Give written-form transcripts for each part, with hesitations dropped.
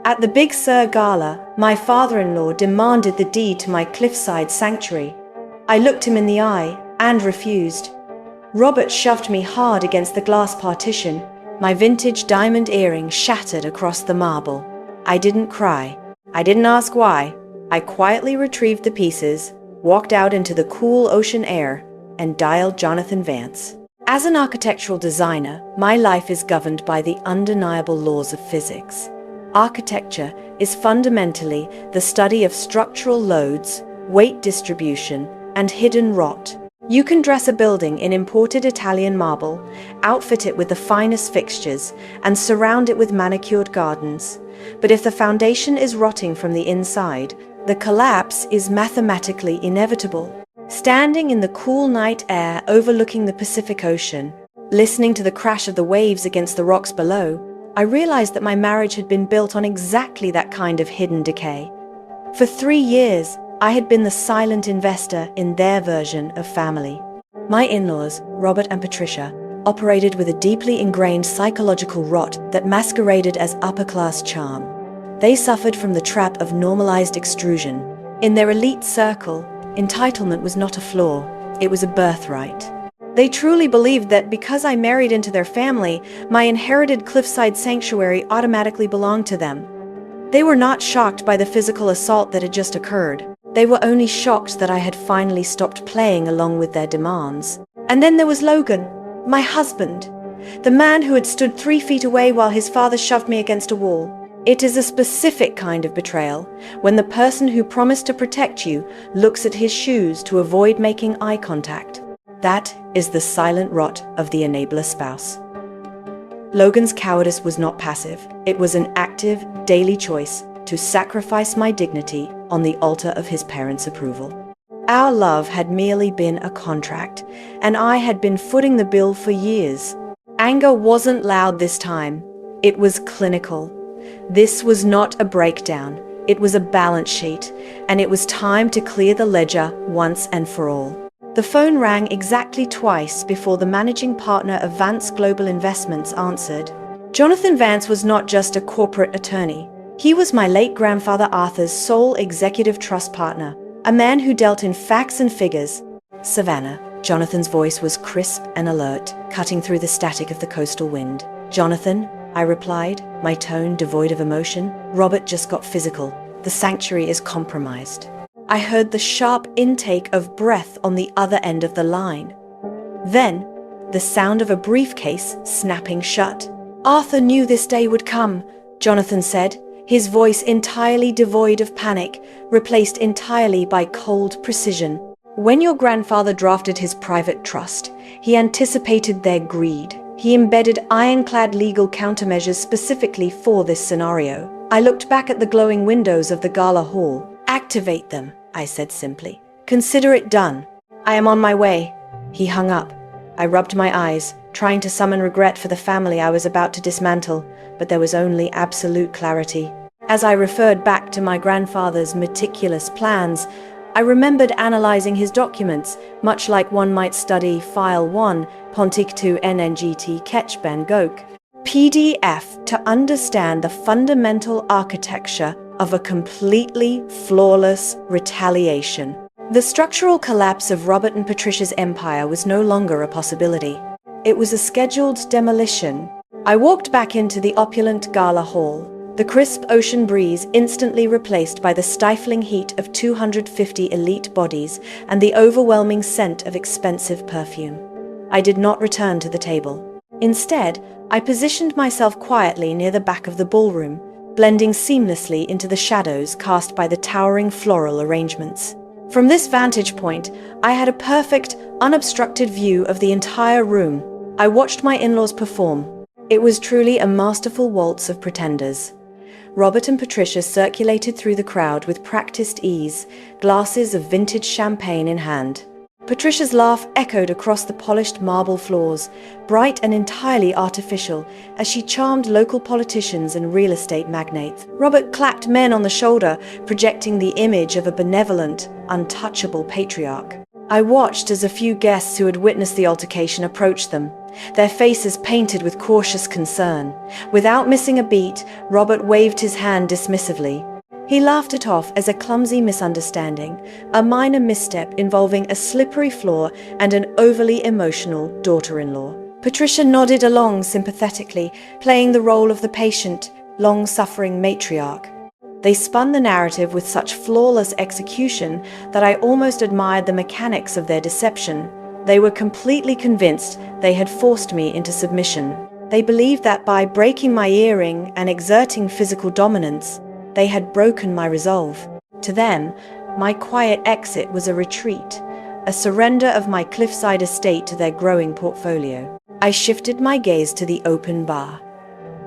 At the Big Sur Gala, my father-in-law demanded the deed to my cliffside sanctuary. I looked him in the eye and refused. Robert shoved me hard against the glass partition. My vintage diamond earring shattered across the marble. I didn't cry. I didn't ask why. I quietly retrieved the pieces, walked out into the cool ocean air, and dialed Jonathan Vance. As an architectural designer, my life is governed by the undeniable laws of physics. Architecture is fundamentally the study of structural loads, weight distribution, and hidden rot. You can dress a building in imported Italian marble, outfit it with the finest fixtures, and surround it with manicured gardens. But if the foundation is rotting from the inside, the collapse is mathematically inevitable. Standing in the cool night air overlooking the Pacific Ocean, listening to the crash of the waves against the rocks below, I realized that my marriage had been built on exactly that kind of hidden decay. For 3 years, I had been the silent investor in their version of family. My in-laws, Robert and Patricia, operated with a deeply ingrained psychological rot that masqueraded as upper-class charm. They suffered from the trap of normalized extrusion. In their elite circle, entitlement was not a flaw, it was a birthright. They truly believed that because I married into their family, my inherited cliffside sanctuary automatically belonged to them. They were not shocked by the physical assault that had just occurred. They were only shocked that I had finally stopped playing along with their demands. And then there was Logan, my husband, the man who had stood 3 feet away while his father shoved me against a wall. It is a specific kind of betrayal, when the person who promised to protect you looks at his shoes to avoid making eye contact. That is the silent rot of the enabler spouse. Logan's cowardice was not passive. It was an active, daily choice to sacrifice my dignity on the altar of his parents' approval. Our love had merely been a contract, and I had been footing the bill for years. Anger wasn't loud this time. It was clinical. This was not a breakdown. It was a balance sheet, and it was time to clear the ledger once and for all. The phone rang exactly twice before the managing partner of Vance Global Investments answered. Jonathan Vance was not just a corporate attorney. He was my late grandfather Arthur's sole executive trust partner, a man who dealt in facts and figures. Savannah. Jonathan's voice was crisp and alert, cutting through the static of the coastal wind. Jonathan, I replied, my tone devoid of emotion. Robert just got physical. The sanctuary is compromised. I heard the sharp intake of breath on the other end of the line. Then, the sound of a briefcase snapping shut. Arthur knew this day would come, Jonathan said, his voice entirely devoid of panic, replaced entirely by cold precision. When your grandfather drafted his private trust, he anticipated their greed. He embedded ironclad legal countermeasures specifically for this scenario. I looked back at the glowing windows of the gala hall. Activate them, I said simply. Consider it done. I am on my way. He hung up. I rubbed my eyes, trying to summon regret for the family I was about to dismantle, but there was only absolute clarity. As I referred back to my grandfather's meticulous plans, I remembered analyzing his documents, much like one might study File 1, Pontictu NNGT Ketch Ben Gok, PDF, to understand the fundamental architecture of a completely flawless retaliation. The structural collapse of Robert and Patricia's empire was no longer a possibility. It was a scheduled demolition. I walked back into the opulent gala hall. The crisp ocean breeze instantly replaced by the stifling heat of 250 elite bodies and the overwhelming scent of expensive perfume. I did not return to the table. Instead, I positioned myself quietly near the back of the ballroom, blending seamlessly into the shadows cast by the towering floral arrangements. From this vantage point, I had a perfect, unobstructed view of the entire room. I watched my in-laws perform. It was truly a masterful waltz of pretenders. Robert and Patricia circulated through the crowd with practiced ease, glasses of vintage champagne in hand. Patricia's laugh echoed across the polished marble floors, bright and entirely artificial, as she charmed local politicians and real estate magnates. Robert clapped men on the shoulder, projecting the image of a benevolent, untouchable patriarch. I watched as a few guests who had witnessed the altercation approached them, their faces painted with cautious concern. Without missing a beat, Robert waved his hand dismissively. He laughed it off as a clumsy misunderstanding, a minor misstep involving a slippery floor and an overly emotional daughter-in-law. Patricia nodded along sympathetically, playing the role of the patient, long-suffering matriarch. They spun the narrative with such flawless execution that I almost admired the mechanics of their deception. They were completely convinced they had forced me into submission. They believed that by breaking my earring and exerting physical dominance, they had broken my resolve. To them, my quiet exit was a retreat, a surrender of my cliffside estate to their growing portfolio. I shifted my gaze to the open bar.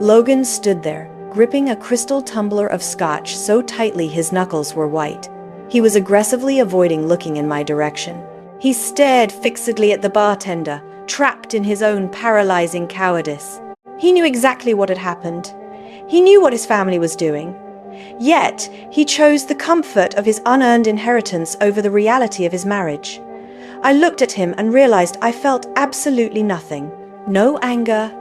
Logan stood there, gripping a crystal tumbler of scotch so tightly his knuckles were white. He was aggressively avoiding looking in my direction. He stared fixedly at the bartender, trapped in his own paralyzing cowardice. He knew exactly what had happened. He knew what his family was doing. Yet, he chose the comfort of his unearned inheritance over the reality of his marriage. I looked at him and realized I felt absolutely nothing. No anger,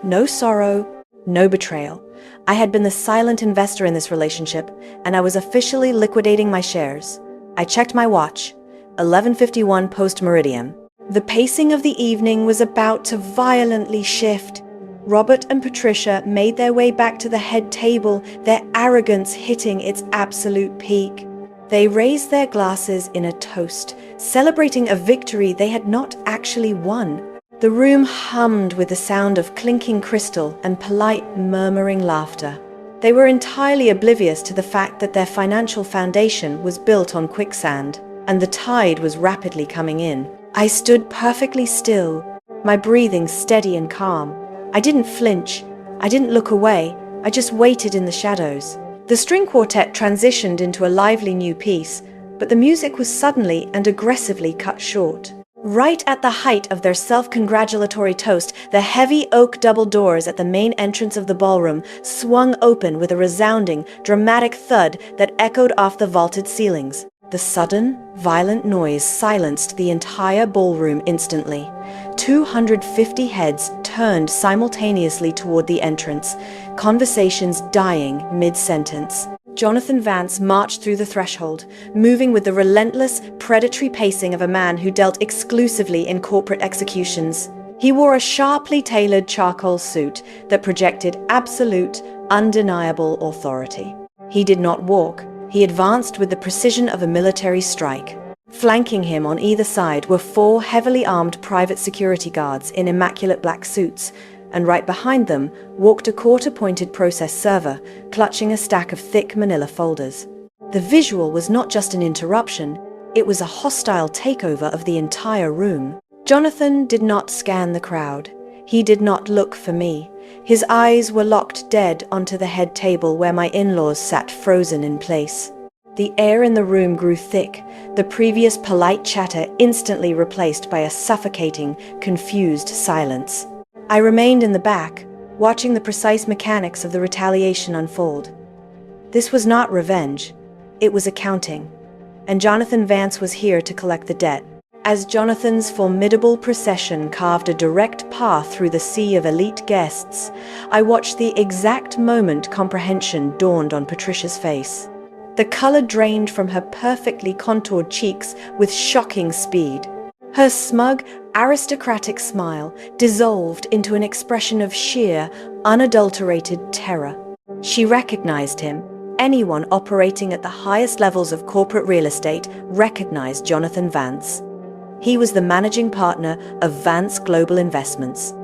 no sorrow, no betrayal. I had been the silent investor in this relationship, and I was officially liquidating my shares. I checked my watch. 11:51 post-meridian. The pacing of the evening was about to violently shift. Robert and Patricia made their way back to the head table, their arrogance hitting its absolute peak. They raised their glasses in a toast, celebrating a victory they had not actually won. The room hummed with the sound of clinking crystal and polite, murmuring laughter. They were entirely oblivious to the fact that their financial foundation was built on quicksand, and the tide was rapidly coming in. I stood perfectly still, my breathing steady and calm. I didn't flinch. I didn't look away. I just waited in the shadows. The string quartet transitioned into a lively new piece, but the music was suddenly and aggressively cut short. Right at the height of their self-congratulatory toast, the heavy oak double doors at the main entrance of the ballroom swung open with a resounding, dramatic thud that echoed off the vaulted ceilings. The sudden, violent noise silenced the entire ballroom instantly. 250 heads turned simultaneously toward the entrance, conversations dying mid-sentence. Jonathan Vance marched through the threshold, moving with the relentless, predatory pacing of a man who dealt exclusively in corporate executions. He wore a sharply tailored charcoal suit that projected absolute, undeniable authority. He did not walk. He advanced with the precision of a military strike. Flanking him on either side were 4 heavily armed private security guards in immaculate black suits, and right behind them walked a court-appointed process server, clutching a stack of thick manila folders. The visual was not just an interruption, it was a hostile takeover of the entire room. Jonathan did not scan the crowd. He did not look for me. His eyes were locked dead onto the head table where my in-laws sat frozen in place. The air in the room grew thick, the previous polite chatter instantly replaced by a suffocating, confused silence. I remained in the back, watching the precise mechanics of the retaliation unfold. This was not revenge, it was accounting, and Jonathan Vance was here to collect the debt. As Jonathan's formidable procession carved a direct path through the sea of elite guests, I watched the exact moment comprehension dawned on Patricia's face. The color drained from her perfectly contoured cheeks with shocking speed. Her smug, aristocratic smile dissolved into an expression of sheer, unadulterated terror. She recognized him. Anyone operating at the highest levels of corporate real estate recognized Jonathan Vance. He was the managing partner of Vance Global Investments.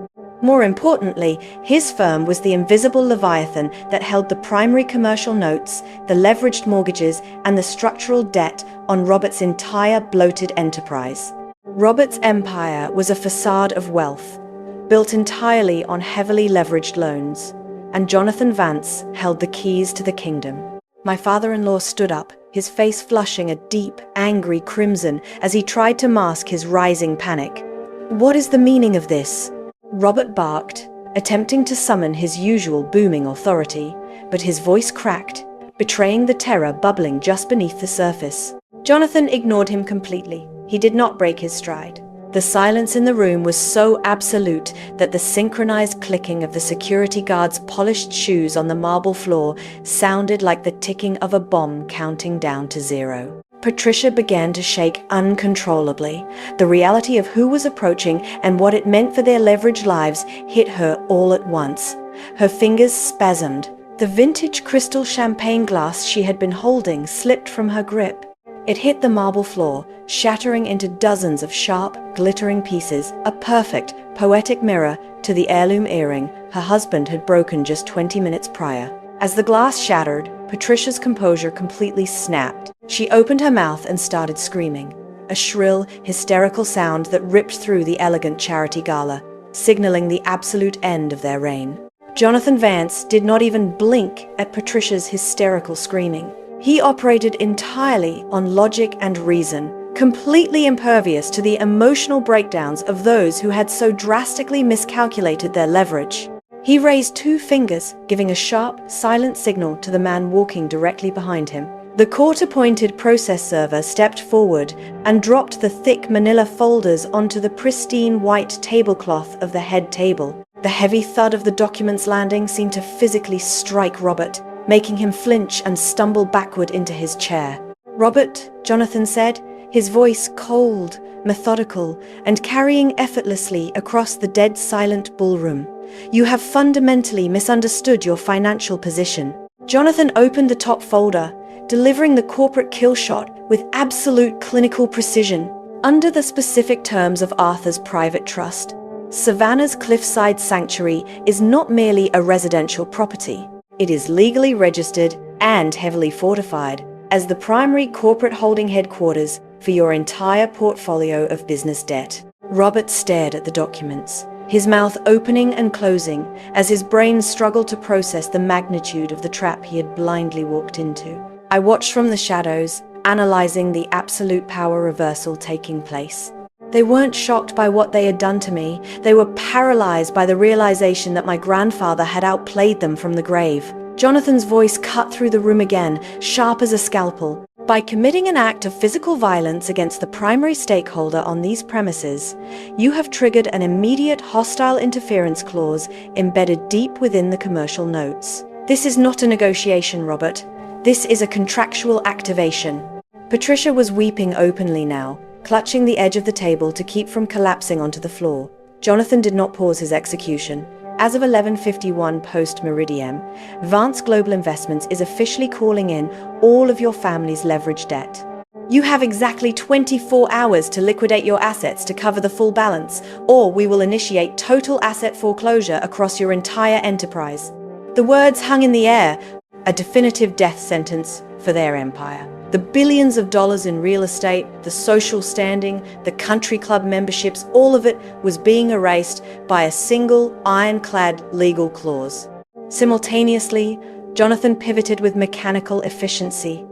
More importantly, his firm was the invisible leviathan that held the primary commercial notes, the leveraged mortgages, and the structural debt on Robert's entire bloated enterprise. Robert's empire was a facade of wealth, built entirely on heavily leveraged loans, and Jonathan Vance held the keys to the kingdom. My father-in-law stood up, his face flushing a deep, angry crimson as he tried to mask his rising panic. "What is the meaning of this?" Robert barked, attempting to summon his usual booming authority, but his voice cracked, betraying the terror bubbling just beneath the surface. Jonathan ignored him completely. He did not break his stride. The silence in the room was so absolute that the synchronized clicking of the security guard's polished shoes on the marble floor sounded like the ticking of a bomb counting down to 0. Patricia began to shake uncontrollably. The reality of who was approaching and what it meant for their leveraged lives hit her all at once. Her fingers spasmed. The vintage crystal champagne glass she had been holding slipped from her grip. It hit the marble floor, shattering into dozens of sharp, glittering pieces, a perfect, poetic mirror to the heirloom earring her husband had broken just 20 minutes prior. As the glass shattered, Patricia's composure completely snapped. She opened her mouth and started screaming, a shrill, hysterical sound that ripped through the elegant charity gala, signaling the absolute end of their reign. Jonathan Vance did not even blink at Patricia's hysterical screaming. He operated entirely on logic and reason, completely impervious to the emotional breakdowns of those who had so drastically miscalculated their leverage. He raised 2 fingers, giving a sharp, silent signal to the man walking directly behind him. The court-appointed process server stepped forward and dropped the thick manila folders onto the pristine white tablecloth of the head table. The heavy thud of the documents landing seemed to physically strike Robert, making him flinch and stumble backward into his chair. "Robert," Jonathan said, his voice cold, methodical, and carrying effortlessly across the dead silent ballroom. "You have fundamentally misunderstood your financial position." Jonathan opened the top folder, delivering the corporate kill shot with absolute clinical precision. Under the specific terms of Arthur's private trust, Savannah's cliffside sanctuary is not merely a residential property. It is legally registered and heavily fortified as the primary corporate holding headquarters for your entire portfolio of business debt. Robert stared at the documents, his mouth opening and closing as his brain struggled to process the magnitude of the trap he had blindly walked into. I watched from the shadows, analyzing the absolute power reversal taking place. They weren't shocked by what they had done to me. They were paralyzed by the realization that my grandfather had outplayed them from the grave. Jonathan's voice cut through the room again, sharp as a scalpel. By committing an act of physical violence against the primary stakeholder on these premises, you have triggered an immediate hostile interference clause embedded deep within the commercial notes. This is not a negotiation, Robert. This is a contractual activation. Patricia was weeping openly now, clutching the edge of the table to keep from collapsing onto the floor. Jonathan did not pause his execution. As of 11:51 post-Meridian, Vance Global Investments is officially calling in all of your family's leverage debt. You have exactly 24 hours to liquidate your assets to cover the full balance, or we will initiate total asset foreclosure across your entire enterprise. The words hung in the air, a definitive death sentence for their empire. The billions of dollars in real estate, the social standing, the country club memberships, all of it was being erased by a single ironclad legal clause. Simultaneously, Jonathan pivoted with mechanical efficiency.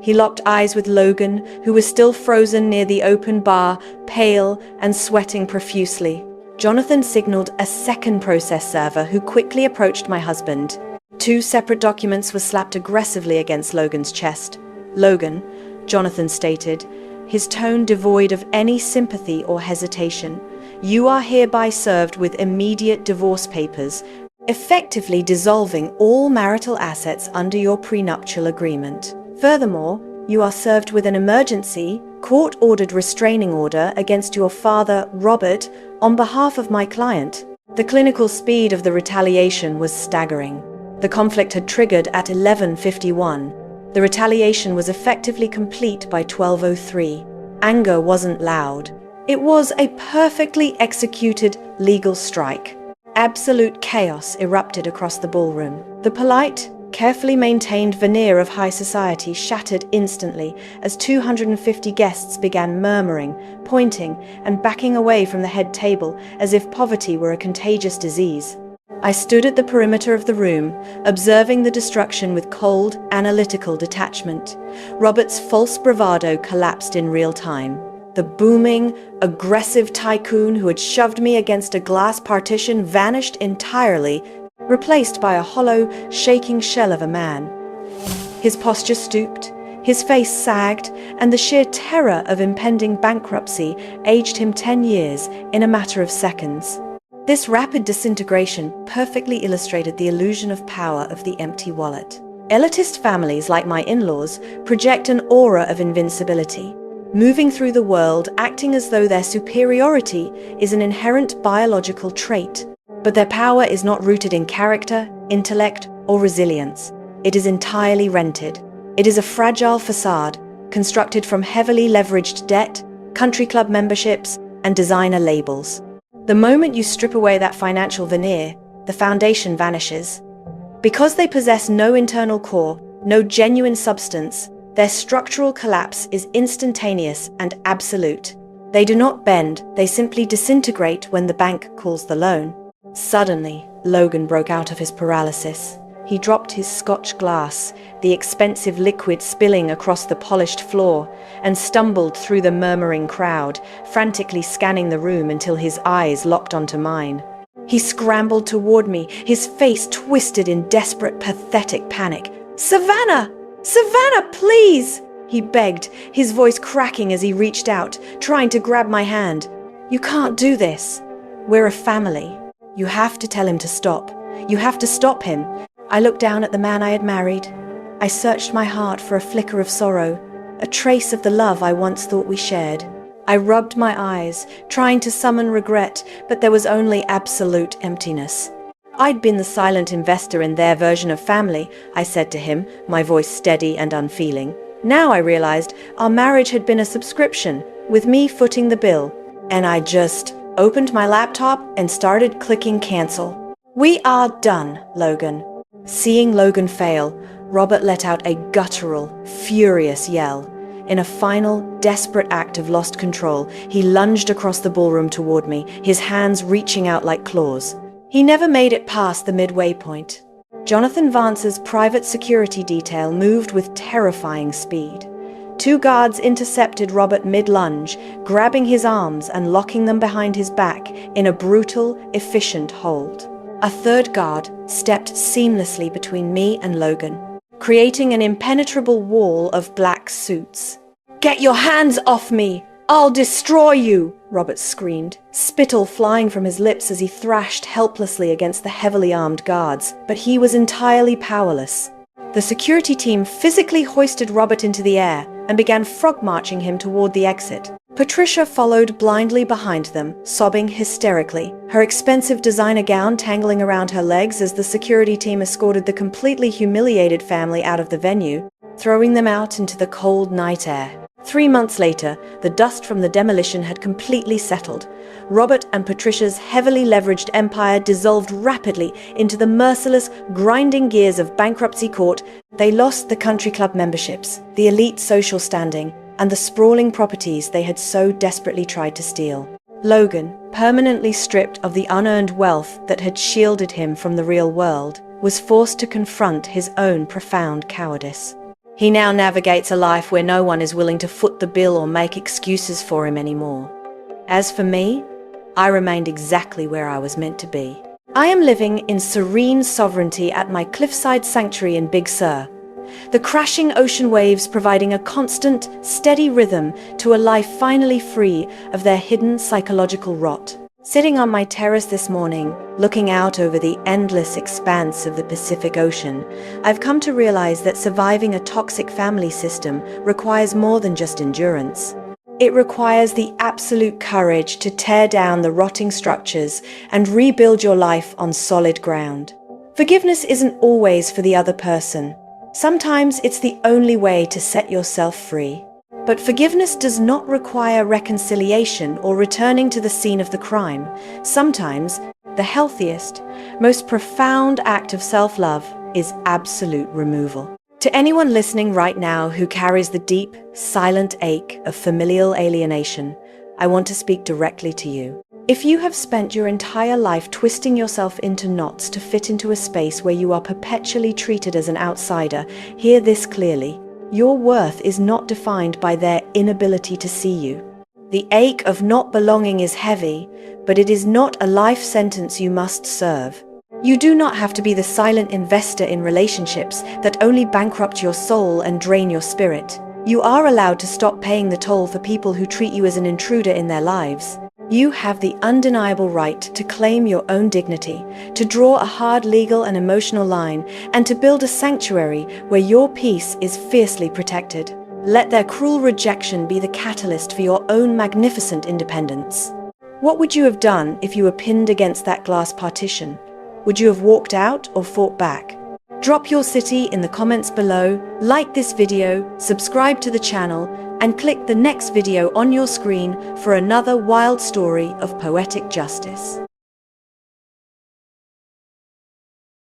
He locked eyes with Logan, who was still frozen near the open bar, pale and sweating profusely. Jonathan signaled a second process server who quickly approached my husband. 2 separate documents were slapped aggressively against Logan's chest. "Logan," Jonathan stated, his tone devoid of any sympathy or hesitation, "you are hereby served with immediate divorce papers, effectively dissolving all marital assets under your prenuptial agreement. Furthermore, you are served with an emergency, court-ordered restraining order against your father, Robert, on behalf of my client." The clinical speed of the retaliation was staggering. The conflict had triggered at 11:51. The retaliation was effectively complete by 12:03. Anger wasn't loud. It was a perfectly executed legal strike. Absolute chaos erupted across the ballroom. The polite, carefully maintained veneer of high society shattered instantly as 250 guests began murmuring, pointing, and backing away from the head table as if poverty were a contagious disease. I stood at the perimeter of the room, observing the destruction with cold, analytical detachment. Robert's false bravado collapsed in real time. The booming, aggressive tycoon who had shoved me against a glass partition vanished entirely, replaced by a hollow, shaking shell of a man. His posture stooped, His face sagged, and the sheer terror of impending bankruptcy aged him 10 years in a matter of seconds. This rapid disintegration perfectly illustrated the illusion of power of the empty wallet. Elitist families like my in-laws project an aura of invincibility, moving through the world acting as though their superiority is an inherent biological trait. But their power is not rooted in character, intellect, or resilience. It is entirely rented. It is a fragile facade, constructed from heavily leveraged debt, country club memberships, and designer labels. The moment you strip away that financial veneer, the foundation vanishes. Because they possess no internal core, no genuine substance, their structural collapse is instantaneous and absolute. They do not bend, they simply disintegrate when the bank calls the loan. Suddenly, Logan broke out of his paralysis. He dropped his scotch glass, the expensive liquid spilling across the polished floor, and stumbled through the murmuring crowd, frantically scanning the room until his eyes locked onto mine. He scrambled toward me, his face twisted in desperate, pathetic panic. "Savannah! Savannah, please!" he begged, his voice cracking as he reached out, trying to grab my hand. "You can't do this. We're a family. You have to tell him to stop. You have to stop him." I looked down at the man I had married. I searched my heart for a flicker of sorrow, a trace of the love I once thought we shared. I rubbed my eyes, trying to summon regret, but there was only absolute emptiness. "I'd been the silent investor in their version of family," I said to him, my voice steady and unfeeling. Now I realized our marriage had been a subscription, with me footing the bill, and I just opened my laptop and started clicking cancel. "We are done, Logan." Seeing Logan fail, Robert let out a guttural, furious yell. In a final, desperate act of lost control, he lunged across the ballroom toward me, his hands reaching out like claws. He never made it past the midway point. Jonathan Vance's private security detail moved with terrifying speed. 2 guards intercepted Robert mid-lunge, grabbing his arms and locking them behind his back in a brutal, efficient hold. A 3rd guard stepped seamlessly between me and Logan, creating an impenetrable wall of black suits. "Get your hands off me! I'll destroy you!" Robert screamed, spittle flying from his lips as he thrashed helplessly against the heavily armed guards, but he was entirely powerless. The security team physically hoisted Robert into the air and began frog-marching him toward the exit. Patricia followed blindly behind them, sobbing hysterically, her expensive designer gown tangling around her legs as the security team escorted the completely humiliated family out of the venue, throwing them out into the cold night air. 3 months later, the dust from the demolition had completely settled. Robert and Patricia's heavily leveraged empire dissolved rapidly into the merciless, grinding gears of bankruptcy court. They lost the country club memberships, the elite social standing, and the sprawling properties they had so desperately tried to steal. Logan, permanently stripped of the unearned wealth that had shielded him from the real world, was forced to confront his own profound cowardice. He now navigates a life where no one is willing to foot the bill or make excuses for him anymore. As for me, I remained exactly where I was meant to be. I am living in serene sovereignty at my cliffside sanctuary in Big Sur, the crashing ocean waves providing a constant, steady rhythm to a life finally free of their hidden psychological rot. Sitting on my terrace this morning, looking out over the endless expanse of the Pacific Ocean, I've come to realize that surviving a toxic family system requires more than just endurance. It requires the absolute courage to tear down the rotting structures and rebuild your life on solid ground. Forgiveness isn't always for the other person. Sometimes it's the only way to set yourself free. But forgiveness does not require reconciliation or returning to the scene of the crime. Sometimes, the healthiest, most profound act of self-love is absolute removal. To anyone listening right now who carries the deep, silent ache of familial alienation, I want to speak directly to you. If you have spent your entire life twisting yourself into knots to fit into a space where you are perpetually treated as an outsider, hear this clearly. Your worth is not defined by their inability to see you. The ache of not belonging is heavy, but it is not a life sentence you must serve. You do not have to be the silent investor in relationships that only bankrupt your soul and drain your spirit. You are allowed to stop paying the toll for people who treat you as an intruder in their lives. You have the undeniable right to claim your own dignity, to draw a hard legal and emotional line, and to build a sanctuary where your peace is fiercely protected. Let their cruel rejection be the catalyst for your own magnificent independence. What would you have done if you were pinned against that glass partition? Would you have walked out or fought back? Drop your city in the comments below, like this video, subscribe to the channel, and click the next video on your screen for another wild story of poetic justice.